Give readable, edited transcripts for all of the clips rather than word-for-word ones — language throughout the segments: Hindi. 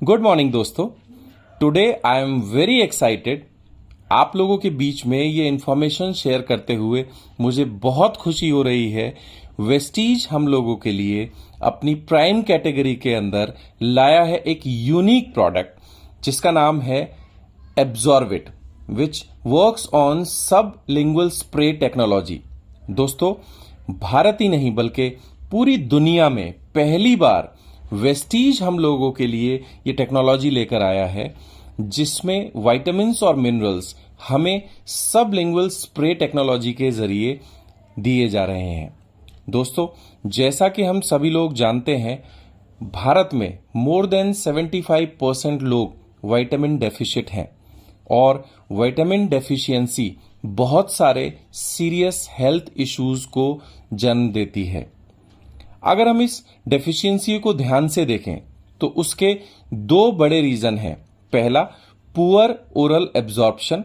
गुड मॉर्निंग दोस्तों। Today I am very excited. आप लोगों के बीच में ये इन्फॉर्मेशन शेयर करते हुए मुझे बहुत खुशी हो रही है। वेस्टीज हम लोगों के लिए अपनी प्राइम कैटेगरी के अंदर लाया है एक यूनिक प्रोडक्ट जिसका नाम है Absorbit, which works on sublingual spray technology. दोस्तों, भारत ही नहीं बल्कि पूरी दुनिया में पहली बार वेस्टीज हम लोगों के लिए ये टेक्नोलॉजी लेकर आया है जिसमें विटामिन्स और मिनरल्स हमें सबलिंगुअल स्प्रे टेक्नोलॉजी के जरिए दिए जा रहे हैं। दोस्तों, जैसा कि हम सभी लोग जानते हैं, भारत में मोर देन 75% लोग विटामिन डेफिशिएंट हैं और विटामिन डेफिशिएंसी बहुत सारे सीरियस हेल्थ इश्यूज को जन्म देती है। अगर हम इस डेफिशिएंसी को ध्यान से देखें तो उसके दो बड़े रीजन हैं। पहला, पुअर ओरल एब्जॉर्प्शन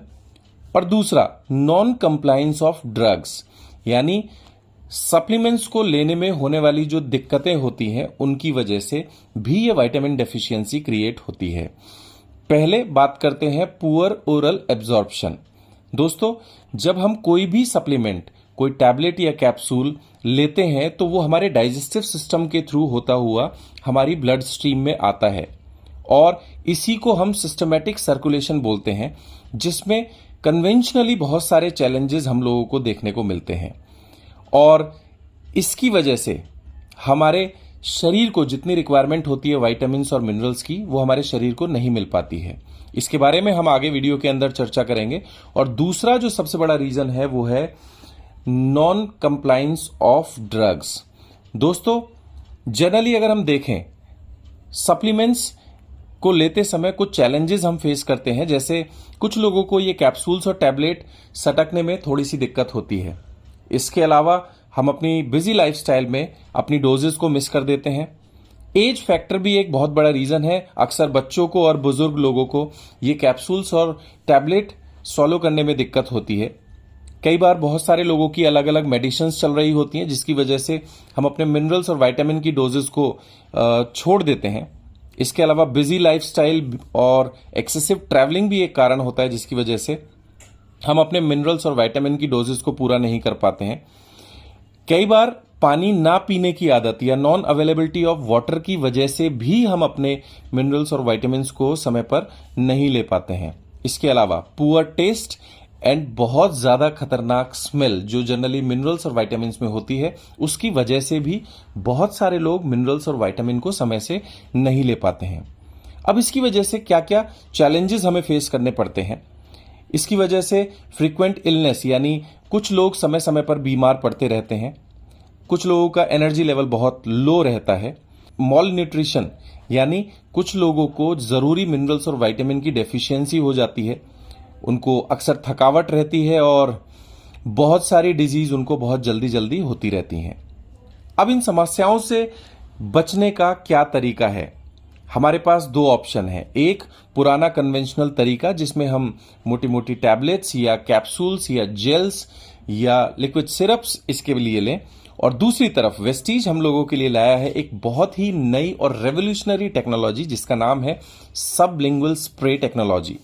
और दूसरा नॉन कंप्लायंस ऑफ ड्रग्स, यानी सप्लीमेंट्स को लेने में होने वाली जो दिक्कतें होती हैं उनकी वजह से भी ये विटामिन डेफिशिएंसी क्रिएट होती है। पहले बात करते हैं पुअर ओरल एब्जॉर्प्शन। दोस्तों, जब हम कोई भी सप्लीमेंट, कोई टैबलेट या कैप्सूल लेते हैं तो वो हमारे डाइजेस्टिव सिस्टम के थ्रू होता हुआ हमारी ब्लड स्ट्रीम में आता है और इसी को हम सिस्टमैटिक सर्कुलेशन बोलते हैं, जिसमें कन्वेंशनली बहुत सारे चैलेंजेस हम लोगों को देखने को मिलते हैं और इसकी वजह से हमारे शरीर को जितनी रिक्वायरमेंट होती है विटामिन्स और मिनरल्स की, वो हमारे शरीर को नहीं मिल पाती है। इसके बारे में हम आगे वीडियो के अंदर चर्चा करेंगे। और दूसरा जो सबसे बड़ा रीजन है वो है नॉन कंप्लायंस ऑफ ड्रग्स। दोस्तों, जनरली अगर हम देखें, सप्लीमेंट्स को लेते समय कुछ चैलेंजेस हम फेस करते हैं। जैसे कुछ लोगों को ये कैप्सूल्स और टैबलेट सटकने में थोड़ी सी दिक्कत होती है। इसके अलावा हम अपनी बिजी लाइफस्टाइल में अपनी डोजेस को मिस कर देते हैं। एज फैक्टर भी एक बहुत बड़ा रीजन है। अक्सर बच्चों को और बुजुर्ग लोगों को ये कैप्सूल्स और टैबलेट सॉलो करने में दिक्कत होती है। कई बार बहुत सारे लोगों की अलग अलग मेडिसिन्स चल रही होती हैं जिसकी वजह से हम अपने मिनरल्स और विटामिन की डोजेस को छोड़ देते हैं। इसके अलावा बिजी लाइफस्टाइल और एक्सेसिव ट्रैवलिंग भी एक कारण होता है जिसकी वजह से हम अपने मिनरल्स और विटामिन की डोजेस को पूरा नहीं कर पाते हैं। कई बार पानी ना पीने की आदत या नॉन अवेलेबिलिटी ऑफ वाटर की वजह से भी हम अपने मिनरल्स और विटामिन्स को समय पर नहीं ले पाते हैं। इसके अलावा पुअर टेस्ट एंड बहुत ज्यादा खतरनाक स्मेल जो जनरली मिनरल्स और विटामिन्स में होती है, उसकी वजह से भी बहुत सारे लोग मिनरल्स और विटामिन को समय से नहीं ले पाते हैं। अब इसकी वजह से क्या क्या चैलेंजेस हमें फेस करने पड़ते हैं। इसकी वजह से फ्रीक्वेंट इलनेस, यानी कुछ लोग समय समय पर बीमार पड़ते रहते हैं। कुछ लोगों का एनर्जी लेवल बहुत लो रहता है। मॉल न्यूट्रिशन, यानी कुछ लोगों को जरूरी मिनरल्स और विटामिन की डेफिशिएंसी हो जाती है। उनको अक्सर थकावट रहती है और बहुत सारी डिजीज उनको बहुत जल्दी जल्दी होती रहती हैं। अब इन समस्याओं से बचने का क्या तरीका है? हमारे पास दो ऑप्शन है। एक पुराना कन्वेंशनल तरीका जिसमें हम मोटी मोटी टैबलेट्स या कैप्सूल्स या जेल्स या लिक्विड सिरप्स इसके लिए लें, और दूसरी तरफ वेस्टीज हम लोगों के लिए लाया है एक बहुत ही नई और रेवोल्यूशनरी टेक्नोलॉजी जिसका नाम है सबलिंगुअल स्प्रे टेक्नोलॉजी।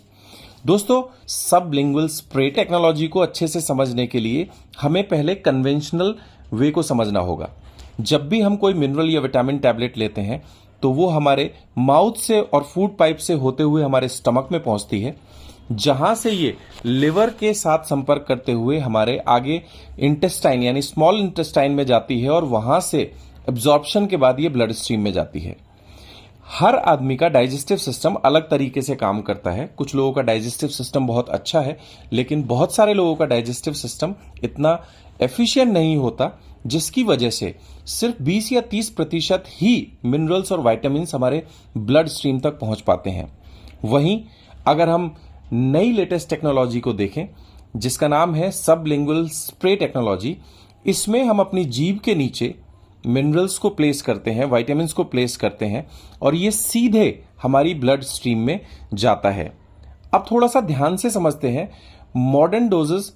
दोस्तों, सबलिंगुअल स्प्रे टेक्नोलॉजी को अच्छे से समझने के लिए हमें पहले कन्वेंशनल वे को समझना होगा। जब भी हम कोई मिनरल या विटामिन टैबलेट लेते हैं तो वो हमारे माउथ से और फूड पाइप से होते हुए हमारे स्टमक में पहुंचती है, जहां से ये लिवर के साथ संपर्क करते हुए हमारे आगे इंटेस्टाइन यानी स्मॉल इंटेस्टाइन में जाती है और वहां से एब्जॉर्प्शन के बाद ये ब्लड स्ट्रीम में जाती है। हर आदमी का डाइजेस्टिव सिस्टम अलग तरीके से काम करता है। कुछ लोगों का डाइजेस्टिव सिस्टम बहुत अच्छा है, लेकिन बहुत सारे लोगों का डाइजेस्टिव सिस्टम इतना एफिशिएंट नहीं होता, जिसकी वजह से सिर्फ 20 या 30% ही मिनरल्स और विटामिन्स हमारे ब्लड स्ट्रीम तक पहुंच पाते हैं। वहीं अगर हम नई लेटेस्ट टेक्नोलॉजी को देखें जिसका नाम है सबलिंगुअल स्प्रे टेक्नोलॉजी, इसमें हम अपनी जीभ के नीचे मिनरल्स को प्लेस करते हैं, विटामिन्स को प्लेस करते हैं और ये सीधे हमारी ब्लड स्ट्रीम में जाता है। अब थोड़ा सा ध्यान से समझते हैं मॉडर्न डोजेस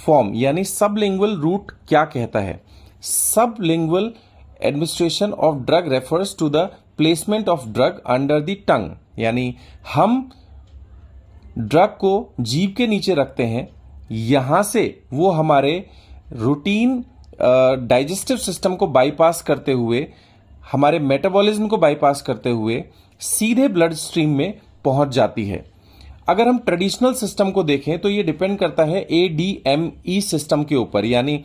फॉर्म यानी सबलिंगुअल रूट क्या कहता है। Sublingual administration of drug refers to the placement of drug under the tongue यानी हम ड्रग को जीभ के नीचे रखते हैं, यहां से वो हमारे रूटीन डाइजेस्टिव सिस्टम को बाईपास करते हुए, हमारे मेटाबॉलिज्म को बाईपास करते हुए सीधे ब्लड स्ट्रीम में पहुंच जाती है। अगर हम ट्रेडिशनल सिस्टम को देखें तो ये डिपेंड करता है ADME सिस्टम के ऊपर, यानी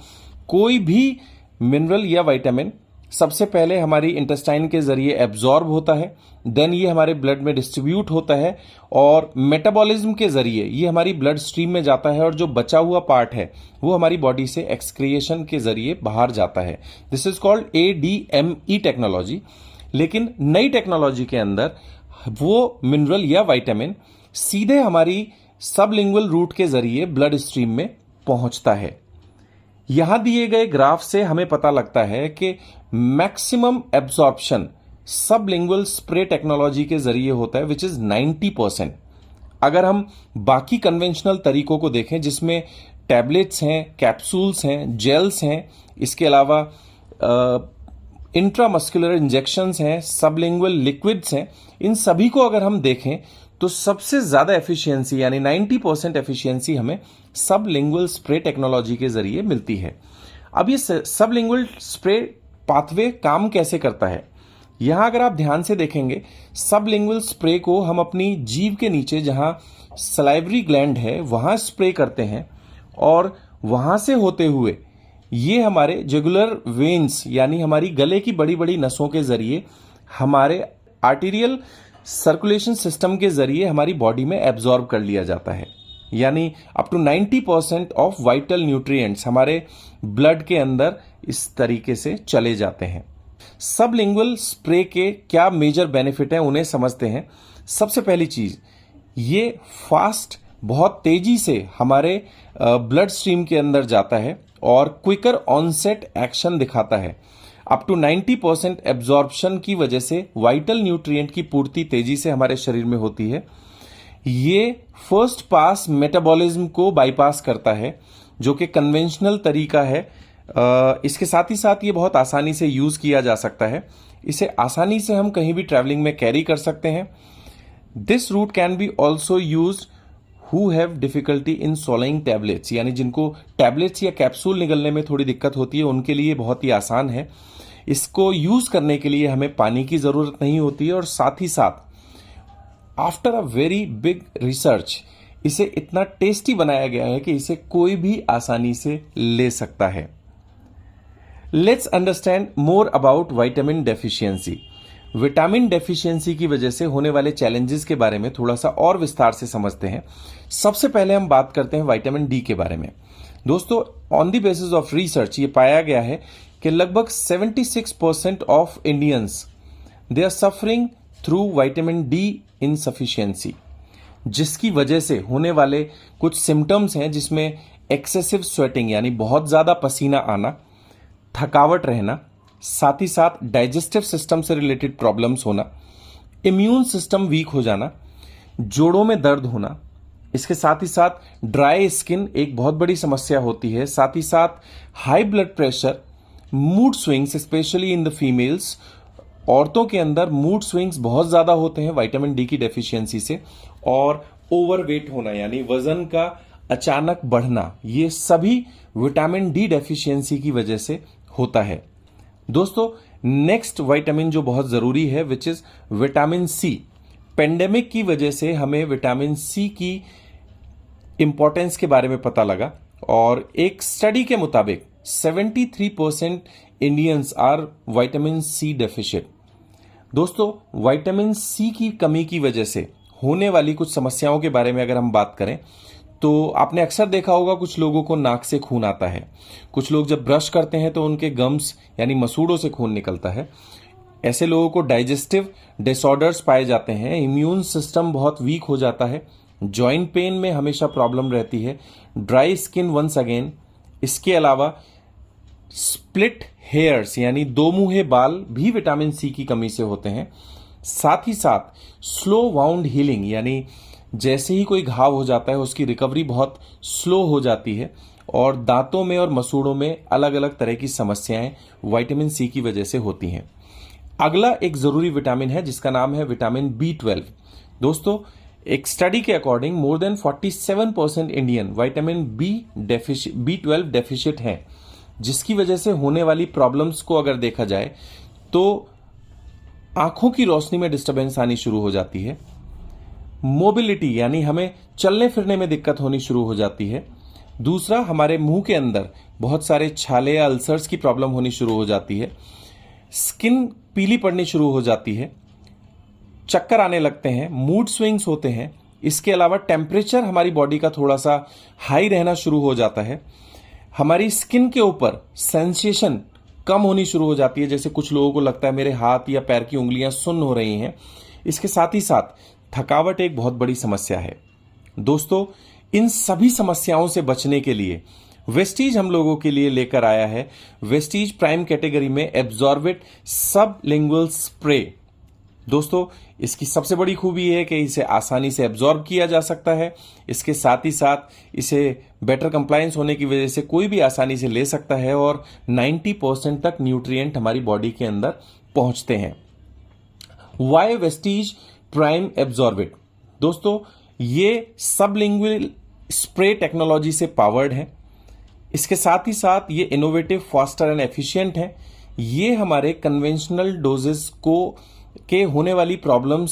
कोई भी मिनरल या विटामिन सबसे पहले हमारी इंटेस्टाइन के जरिए एब्जॉर्ब होता है, देन ये हमारे ब्लड में डिस्ट्रीब्यूट होता है और मेटाबॉलिज्म के जरिए ये हमारी ब्लड स्ट्रीम में जाता है और जो बचा हुआ पार्ट है वो हमारी बॉडी से एक्सक्रिएशन के जरिए बाहर जाता है। This is called ADME technology. लेकिन नई टेक्नोलॉजी के अंदर वो मिनरल या विटामिन सीधे हमारी सबलिंगुअल रूट के जरिए ब्लड स्ट्रीम में पहुंचता है। यहां दिए गए ग्राफ से हमें पता लगता है कि maximum absorption sublingual spray technology के जरिए होता है, विच इज 90%। अगर हम बाकी कन्वेंशनल तरीकों को देखें जिसमें टैबलेट्स हैं, कैप्सूल्स हैं, जेल्स हैं, इसके अलावा इंट्रामस्कुलर इंजेक्शंस हैं, सबलिंगुअल लिक्विड्स हैं, इन सभी को अगर हम देखें तो सबसे ज्यादा एफिशिएंसी यानी 90% एफिशिएंसी हमें सबलिंगुअल स्प्रे टेक्नोलॉजी के जरिए मिलती है। अब ये सबलिंगुअल स्प्रे पाथवे काम कैसे करता है, यहां अगर आप ध्यान से देखेंगे, सबलिंगुअल स्प्रे को हम अपनी जीभ के नीचे जहां सलाइवरी ग्लैंड है वहां स्प्रे करते हैं और वहां से होते हुए ये हमारे जुगुलर वेन्स यानी हमारी गले की बड़ी बड़ी नसों के जरिए हमारे आर्टेरियल सर्कुलेशन सिस्टम के जरिए हमारी बॉडी में एब्जॉर्ब कर लिया जाता है। यानी up to 90% of vital nutrients हमारे ब्लड के अंदर इस तरीके से चले जाते हैं। सबलिंगुअल स्प्रे के क्या मेजर बेनिफिट हैं उन्हें समझते हैं। सबसे पहली चीज, ये फास्ट बहुत तेजी से हमारे ब्लड स्ट्रीम के अंदर जाता है और क्विकर ऑनसेट एक्शन दिखाता है। अप टू 90% एब्जॉर्प्शन की वजह से वाइटल न्यूट्रिएंट की पूर्ति तेजी से हमारे शरीर में होती है। ये फर्स्ट पास मेटाबॉलिज्म को बाईपास करता है जो कि कन्वेंशनल तरीका है। इसके साथ ही साथ ये बहुत आसानी से यूज किया जा सकता है। इसे आसानी से हम कहीं भी ट्रैवलिंग में कैरी कर सकते हैं। This route can be also use who have difficulty in swallowing tablets, यानी जिनको टैबलेट्स या कैप्सूल निगलने में थोड़ी दिक्कत होती है उनके लिए बहुत ही आसान है। इसको यूज करने के लिए हमें पानी की जरूरत नहीं होती है और साथ ही साथ after a very big research इसे इतना टेस्टी बनाया गया है कि इसे कोई भी आसानी से ले सकता है। Let's understand more about vitamin deficiency. Vitamin deficiency की वजह से होने वाले चैलेंजेस के बारे में थोड़ा सा और विस्तार से समझते हैं। सबसे पहले हम बात करते हैं विटामिन डी के बारे में। दोस्तों, on the basis of research ये पाया गया है कि लगभग 76% of Indians they are suffering through vitamin D insufficiency, जिसकी वजह से होने वाले कुछ सिम्टम्स हैं जिसमें एक्सेसिव स्वेटिंग यानी बहुत ज्यादा पसीना आना, थकावट रहना, साथ ही साथ डाइजेस्टिव सिस्टम से रिलेटेड प्रॉब्लम्स होना, इम्यून सिस्टम वीक हो जाना, जोड़ों में दर्द होना, इसके साथ ही साथ ड्राई स्किन एक बहुत बड़ी समस्या होती है। साथ ही साथ high blood pressure, mood swings specially in the females, औरतों के अंदर मूड स्विंग्स बहुत ज्यादा होते हैं विटामिन डी की डेफिशिएंसी से, और ओवरवेट होना यानी वजन का अचानक बढ़ना, ये सभी विटामिन डी डेफिशिएंसी की वजह से होता है। दोस्तों, नेक्स्ट विटामिन जो बहुत जरूरी है which is vitamin C. Pandemic की वजह से हमें विटामिन सी की इंपॉर्टेंस के बारे में पता लगा और एक स्टडी के मुताबिक 73% Indians are vitamin C deficient. दोस्तों, विटामिन सी की कमी की वजह से होने वाली कुछ समस्याओं के बारे में अगर हम बात करें तो आपने अक्सर देखा होगा कुछ लोगों को नाक से खून आता है। कुछ लोग जब ब्रश करते हैं तो उनके गम्स यानी मसूड़ों से खून निकलता है। ऐसे लोगों को डाइजेस्टिव डिसऑर्डर्स पाए जाते हैं, इम्यून सिस्टम बहुत वीक हो जाता है, जॉइंट पेन में हमेशा प्रॉब्लम रहती है, ड्राई स्किन वंस अगेन। इसके अलावा स्प्लिट हेयर्स यानी दो मुंहे बाल भी विटामिन सी की कमी से होते हैं। साथ ही साथ स्लो वाउंड हीलिंग यानी जैसे ही कोई घाव हो जाता है उसकी रिकवरी बहुत स्लो हो जाती है और दांतों में और मसूड़ों में अलग अलग तरह की समस्याएं विटामिन सी की वजह से होती हैं। अगला एक जरूरी विटामिन है जिसका नाम है विटामिन B12। दोस्तों, एक स्टडी के according more than 47% Indian vitamin B12 deficient हैं, जिसकी वजह से होने वाली प्रॉब्लम्स को अगर देखा जाए तो आंखों की रोशनी में डिस्टर्बेंस आनी शुरू हो जाती है, मोबिलिटी यानी हमें चलने फिरने में दिक्कत होनी शुरू हो जाती है। दूसरा, हमारे मुंह के अंदर बहुत सारे छाले या अल्सर्स की प्रॉब्लम होनी शुरू हो जाती है, स्किन पीली पड़नी शुरू हो जाती है, चक्कर आने लगते हैं, मूड स्विंग्स होते हैं। इसके अलावा टेम्परेचर हमारी बॉडी का थोड़ा सा हाई रहना शुरू हो जाता है। हमारी स्किन के ऊपर सेंसेशन कम होनी शुरू हो जाती है, जैसे कुछ लोगों को लगता है मेरे हाथ या पैर की उंगलियां सुन्न हो रही हैं। इसके साथ ही साथ थकावट एक बहुत बड़ी समस्या है। दोस्तों, इन सभी समस्याओं से बचने के लिए वेस्टीज हम लोगों के लिए लेकर आया है वेस्टीज प्राइम कैटेगरी में एब्जॉर्बिट सबलिंगुअल स्प्रे। दोस्तों, इसकी सबसे बड़ी खूबी है कि इसे आसानी से एब्जॉर्ब किया जा सकता है। इसके साथ ही साथ इसे बेटर कंप्लायंस होने की वजह से कोई भी आसानी से ले सकता है और 90% तक न्यूट्रिएंट हमारी बॉडी के अंदर पहुंचते हैं। Why Vestige Prime Absorbit? दोस्तों, ये सबलिंगुअल स्प्रे टेक्नोलॉजी से पावर्ड है। इसके साथ ही साथ ये इनोवेटिव, फास्टर एंड एफिशिएंट है। ये हमारे कन्वेंशनल डोजेस के होने वाली प्रॉब्लम्स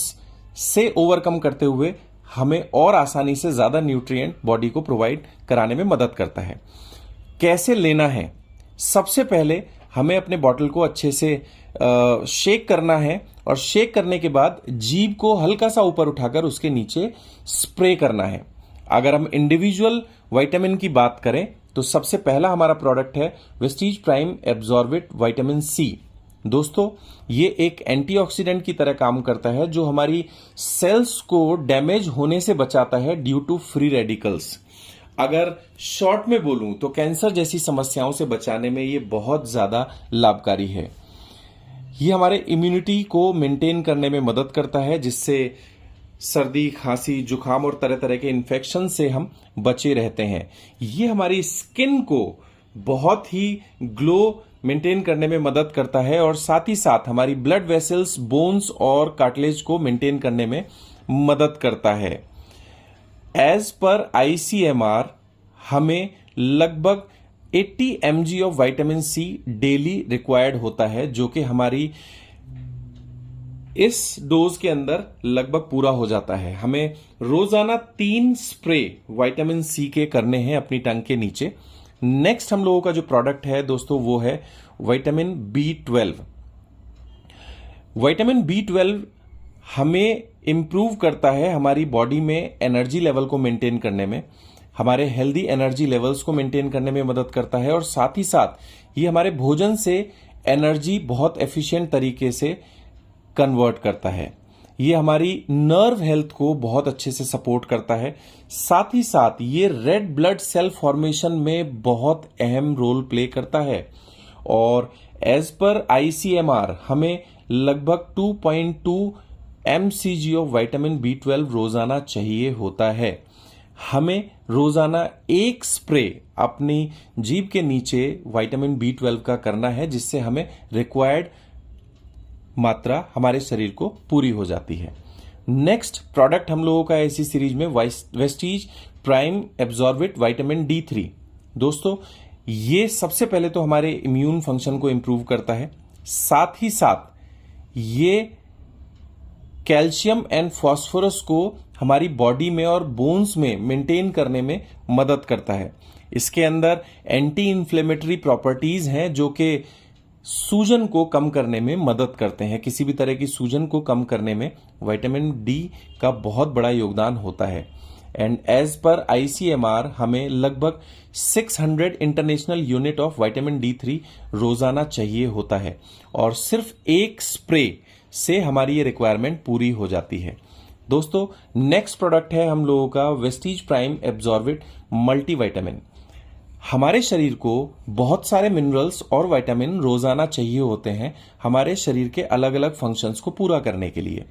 से ओवरकम करते हुए हमें और आसानी से ज्यादा न्यूट्रिएंट बॉडी को प्रोवाइड कराने में मदद करता है। कैसे लेना है? सबसे पहले हमें अपने बॉटल को अच्छे से शेक करना है और शेक करने के बाद जीभ को हल्का सा ऊपर उठाकर उसके नीचे स्प्रे करना है। अगर हम इंडिविजुअल विटामिन की बात करें तो सबसे पहला हमारा प्रोडक्ट है वेस्टीज प्राइम एब्जॉर्बिट विटामिन सी। दोस्तों, ये एक एंटीऑक्सीडेंट की तरह काम करता है जो हमारी सेल्स को डैमेज होने से बचाता है ड्यू टू फ्री रेडिकल्स। अगर शॉर्ट में बोलूं तो कैंसर जैसी समस्याओं से बचाने में ये बहुत ज्यादा लाभकारी है। ये हमारे इम्यूनिटी को मेंटेन करने में मदद करता है, जिससे सर्दी, खांसी, जुकाम और तरह तरह के इन्फेक्शन से हम बचे रहते हैं। ये हमारी स्किन को बहुत ही ग्लो मेंटेन करने में मदद करता है और साथ ही साथ हमारी ब्लड वेसल्स, बोन्स और कार्टिलेज को मेंटेन करने में मदद करता है। एज पर ICMR हमें लगभग 80 mg of vitamin C daily required होता है, जो कि हमारी इस डोज के अंदर लगभग पूरा हो जाता है। हमें रोजाना 3 स्प्रे विटामिन सी के करने हैं अपनी टंग के नीचे। नेक्स्ट हम लोगों का जो प्रोडक्ट है दोस्तों वो है विटामिन B12। विटामिन B12 हमें इंप्रूव करता है हमारी बॉडी में एनर्जी लेवल को मेंटेन करने में, हमारे हेल्दी एनर्जी लेवल्स को मेंटेन करने में मदद करता है और साथ ही साथ ये हमारे भोजन से एनर्जी बहुत एफिशिएंट तरीके से कन्वर्ट करता है। ये हमारी नर्व हेल्थ को बहुत अच्छे से सपोर्ट करता है। साथ ही साथ ये रेड ब्लड सेल फॉर्मेशन में बहुत अहम रोल प्ले करता है और एज पर ICMR हमें लगभग 2.2 mcg ऑफ विटामिन B12 रोजाना चाहिए होता है। हमें रोजाना 1 स्प्रे अपनी जीभ के नीचे विटामिन B12 का करना है, जिससे हमें रिक्वायर्ड मात्रा हमारे शरीर को पूरी हो जाती है। नेक्स्ट प्रोडक्ट हम लोगों का इसी सीरीज में वेस्टीज प्राइम एब्जॉर्बिट विटामिन D3। दोस्तों, ये सबसे पहले तो हमारे इम्यून फंक्शन को इंप्रूव करता है, साथ ही साथ ये कैल्शियम एंड फास्फोरस को हमारी बॉडी में और बोन्स में मेंटेन करने में मदद करता है। इसके अंदर एंटी इंफ्लेमेटरी प्रॉपर्टीज हैं जो कि सूजन को कम करने में मदद करते हैं। किसी भी तरह की सूजन को कम करने में विटामिन डी का बहुत बड़ा योगदान होता है। एंड एज पर ICMR हमें लगभग 600 international unit of vitamin D3 रोजाना चाहिए होता है और सिर्फ 1 स्प्रे से हमारी ये रिक्वायरमेंट पूरी हो जाती है। दोस्तों, नेक्स्ट प्रोडक्ट है हम लोगों का वेस्टीज प्राइम एब्जॉर्बिट मल्टीविटामिन। हमारे शरीर को बहुत सारे मिनरल्स और विटामिन रोजाना चाहिए होते हैं हमारे शरीर के अलग अलग फंक्शंस को पूरा करने के लिए।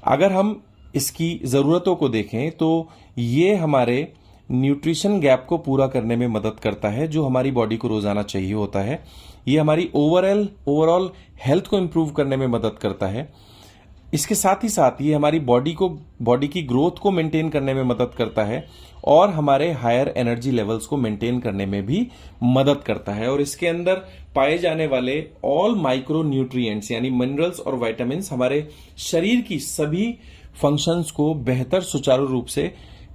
अगर हम इसकी जरूरतों को देखें तो ये हमारे न्यूट्रिशन गैप को पूरा करने में मदद करता है जो हमारी बॉडी को रोजाना चाहिए होता है। ये हमारी ओवरऑल हेल्थ को इंप्रूव करने में मदद करता है। इसके साथ ही साथ ये हमारी बॉडी की ग्रोथ को मेंटेन करने में मदद करता है और हमारे हायर एनर्जी लेवल्स को मेंटेन करने में भी मदद करता है। और इसके अंदर पाए जाने वाले ऑल माइक्रो न्यूट्रिएंट्स यानी मिनरल्स और विटामिन्स हमारे शरीर की सभी फंक्शंस को बेहतर सुचारू रूप से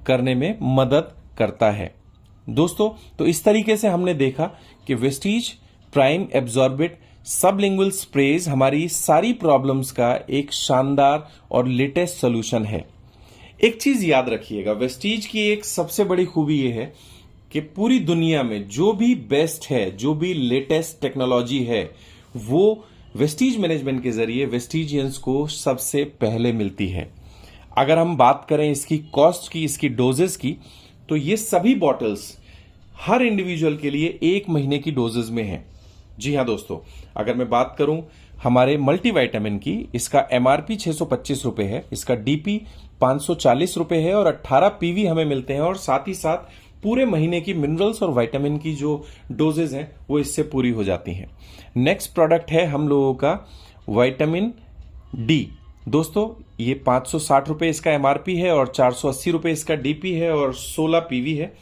करने में मदद करता है। दोस्तों, तो इस तरीके से हमने देखा कि वेस्टीज प्राइम एब्जॉर्बिट सबलिंगुअल स्प्रेज हमारी सारी प्रॉब्लम्स का एक शानदार और लेटेस्ट सॉल्यूशन है। एक चीज याद रखिएगा, वेस्टीज की एक सबसे बड़ी खूबी यह है कि पूरी दुनिया में जो भी बेस्ट है, जो भी लेटेस्ट टेक्नोलॉजी है, वो वेस्टीज मैनेजमेंट के जरिए वेस्टीजियंस को सबसे पहले मिलती है। अगर हम बात करें इसकी कॉस्ट की, इसकी डोजेस की, तो ये सभी बॉटल्स हर इंडिविजुअल के लिए 1 महीने की डोजेस में है। जी हाँ दोस्तों, अगर मैं बात करूं हमारे मल्टीविटामिन की, इसका एमआरपी 625 रुपए है, इसका डीपी 540 रुपए है और 18 पीवी हमें मिलते हैं। और साथ ही साथ पूरे महीने की मिनरल्स और विटामिन की जो डोजेज हैं वो इससे पूरी हो जाती हैं। नेक्स्ट प्रोडक्ट है हम लोगों का विटामिन डी। दोस्तों, ये 560 रुपए इसका एमआरपी है और 480 रुपए इसका डीपी है और 16 पीवी है।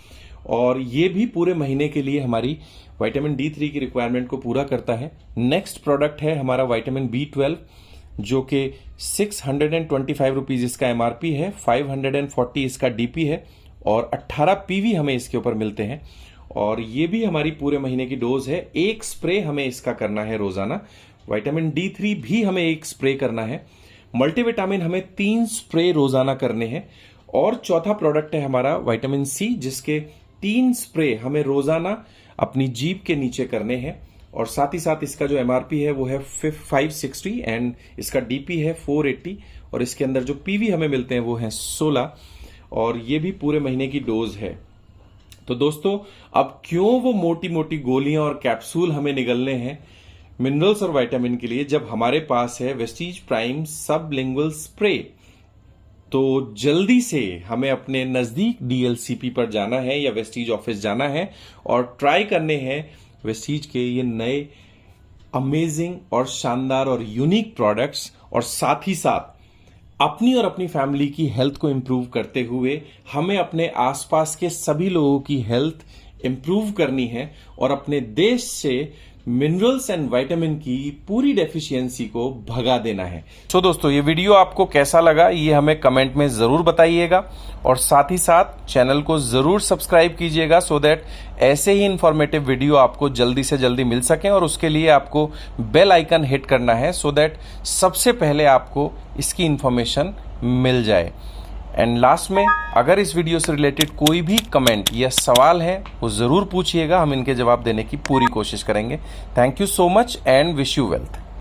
और ये भी पूरे महीने के लिए हमारी विटामिन D3 की रिक्वायरमेंट को पूरा करता है। नेक्स्ट प्रोडक्ट है हमारा विटामिन B12, जो कि 625 रुपीज इसका एमआरपी है, 540 इसका डीपी है और 18 पीवी हमें इसके ऊपर मिलते हैं। और ये भी हमारी पूरे महीने की डोज है। 1 स्प्रे हमें इसका करना है रोजाना। विटामिन D3 भी हमें 1 स्प्रे करना है। मल्टीविटामिन हमें 3 स्प्रे रोजाना करने हैं। और चौथा प्रोडक्ट है हमारा विटामिन C, जिसके 3 स्प्रे हमें रोजाना अपनी जीभ के नीचे करने हैं। और साथ ही साथ इसका जो एमआरपी है वो है 560 एंड इसका डीपी है 480 और इसके अंदर जो पीवी हमें मिलते हैं वो है 16 और ये भी पूरे महीने की डोज है। तो दोस्तों, अब क्यों वो मोटी मोटी गोलियां और कैप्सूल हमें निगलने हैं मिनरल्स और विटामिन के लिए, जब हमारे पास है वेस्टीज प्राइम सबलिंगुअल स्प्रे। तो जल्दी से हमें अपने नजदीक डीएलसीपी पर जाना है या वेस्टीज ऑफिस जाना है और ट्राई करने हैं वेस्टीज के ये नए अमेजिंग और शानदार और यूनिक प्रोडक्ट्स। और साथ ही साथ अपनी और अपनी फैमिली की हेल्थ को इंप्रूव करते हुए हमें अपने आसपास के सभी लोगों की हेल्थ इंप्रूव करनी है और अपने देश से मिनरल्स एंड विटामिन की पूरी डेफिशिएंसी को भगा देना है। तो दोस्तों, ये वीडियो आपको कैसा लगा ये हमें कमेंट में जरूर बताइएगा और साथ ही साथ चैनल को जरूर सब्सक्राइब कीजिएगा सो दैट ऐसे ही इंफॉर्मेटिव वीडियो आपको जल्दी से जल्दी मिल सकें। और उसके लिए आपको बेल आइकन हिट करना है सो दैट सबसे पहले आपको इसकी इंफॉर्मेशन मिल जाए। एंड लास्ट में, अगर इस वीडियो से रिलेटेड कोई भी कमेंट या सवाल है वो ज़रूर पूछिएगा, हम इनके जवाब देने की पूरी कोशिश करेंगे। Thank you so much and wish you wealth.